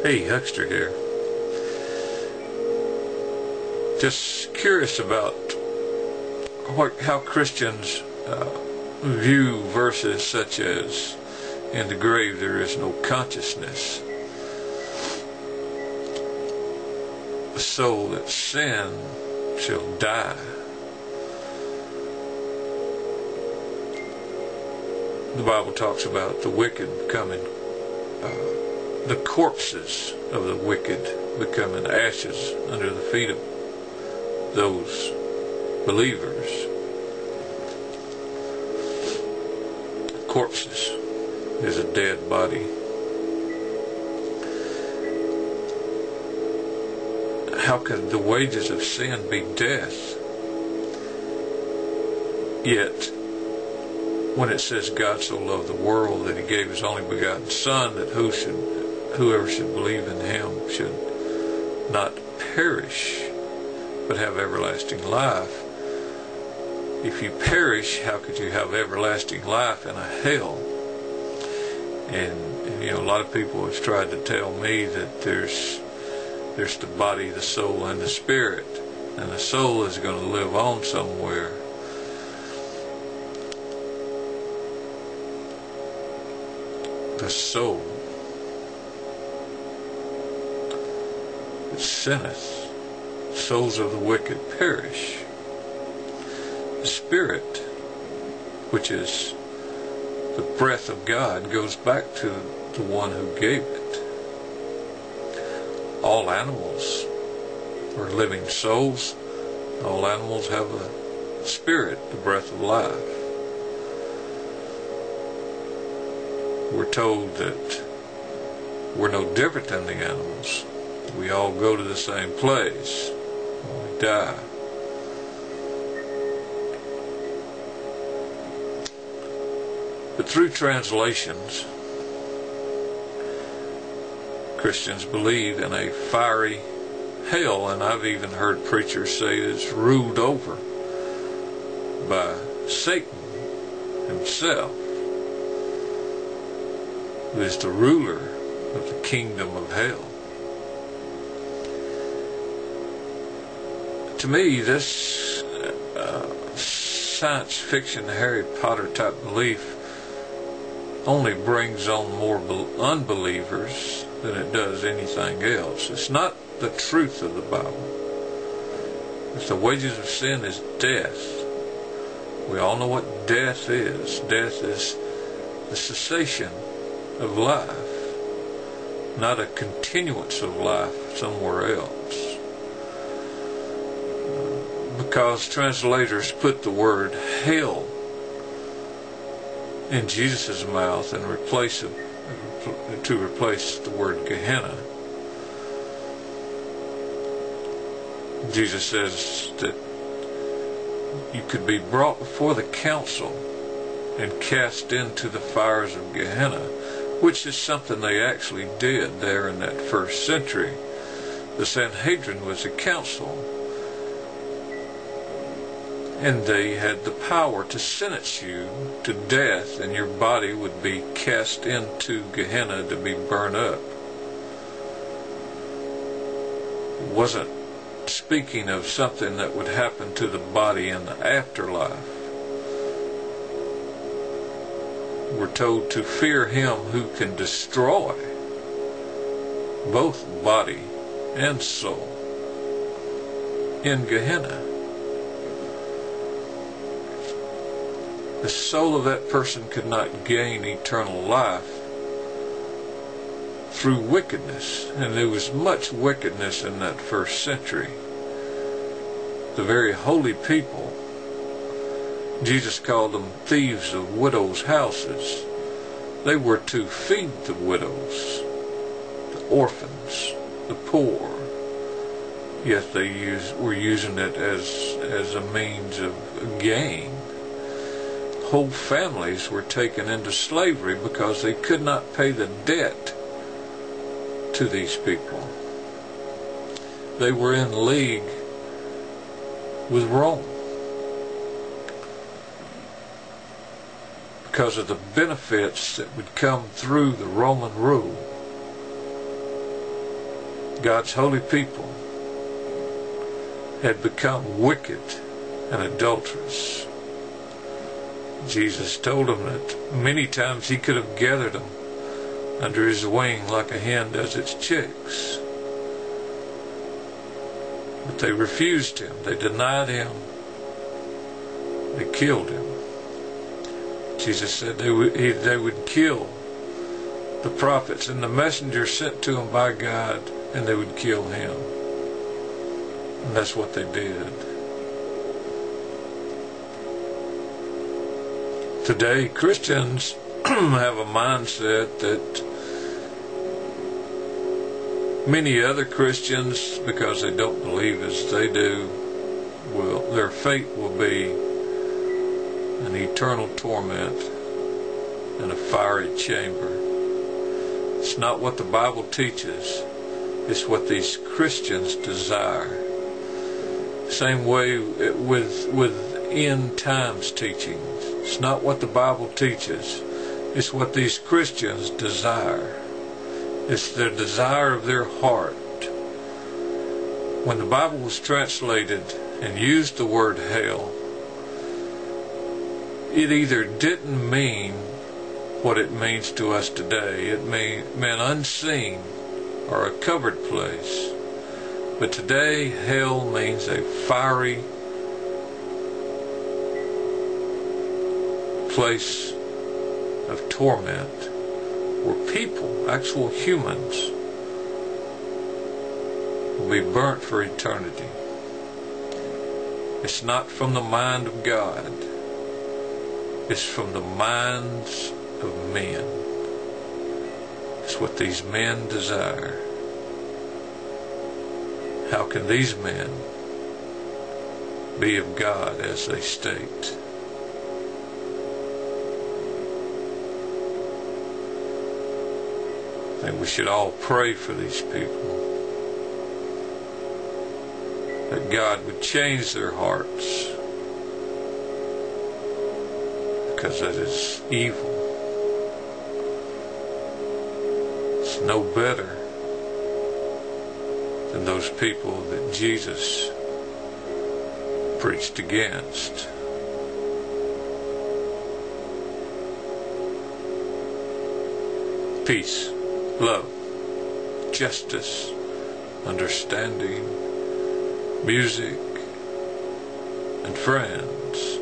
Hey, Huckster here. Just curious about how Christians view verses such as, "In the grave there is no consciousness. The soul that sin shall die." The Bible talks about the wicked becoming the corpses of the wicked becoming ashes under the feet of those believers. Corpses is a dead body. How could the wages of sin be death? Yet, when it says God so loved the world that He gave His only begotten Son, that whoever should believe in Him should not perish, but have everlasting life. If you perish, how could you have everlasting life in a hell? And a lot of people have tried to tell me that there's the body, the soul, and the spirit, and the soul is going to live on somewhere. The soul that sinneth, souls of the wicked perish. The Spirit, which is the breath of God, goes back to the one who gave it. All animals are living souls. All animals have a spirit, the breath of life. We're told that we're no different than the animals. We all go to the same place when we die. But through translations, Christians believe in a fiery hell, and I've even heard preachers say that it's ruled over by Satan himself, who is the ruler of the kingdom of hell. To me, this science fiction, Harry Potter type belief only brings on more unbelievers than it does anything else. It's not the truth of the Bible. If the wages of sin is death, we all know what death is. Death is the cessation of life, not a continuance of life somewhere else. Because translators put the word hell in Jesus' mouth and replace the word Gehenna. Jesus says that you could be brought before the council and cast into the fires of Gehenna, which is something they actually did there in that first century. The Sanhedrin was a council, and they had the power to sentence you to death, and your body would be cast into Gehenna to be burned up. It wasn't speaking of something that would happen to the body in the afterlife. We're told to fear Him who can destroy both body and soul in Gehenna. The soul of that person could not gain eternal life through wickedness, and there was much wickedness in that first century. The very holy people, Jesus called them thieves of widows' houses. They were to feed the widows, the orphans, the poor, yet they were using it as a means of gain. Whole families were taken into slavery because they could not pay the debt to these people. They were in league with Rome because of the benefits that would come through the Roman rule. God's holy people had become wicked and adulterous. Jesus told them that many times he could have gathered them under his wing like a hen does its chicks. But they refused him. They denied him. They killed him. Jesus said they would kill the prophets and the messengers sent to them by God, and they would kill him. And that's what they did. Today, Christians have a mindset that many other Christians, because they don't believe as they do, their fate will be an eternal torment in a fiery chamber. It's not what the Bible teaches. It's what these Christians desire. Same way with end times teachings. It's not what the Bible teaches. It's what these Christians desire. It's the desire of their heart. When the Bible was translated and used the word hell, it either didn't mean what it means to us today. It meant unseen or a covered place. But today, hell means a fiery place of torment where people, actual humans, will be burnt for eternity. It's not from the mind of God. It's from the minds of men. It's what these men desire. How can these men be of God as they state? I think we should all pray for these people, that God would change their hearts, because that is evil. It's no better than those people that Jesus preached against. Peace, love, justice, understanding, music, and friends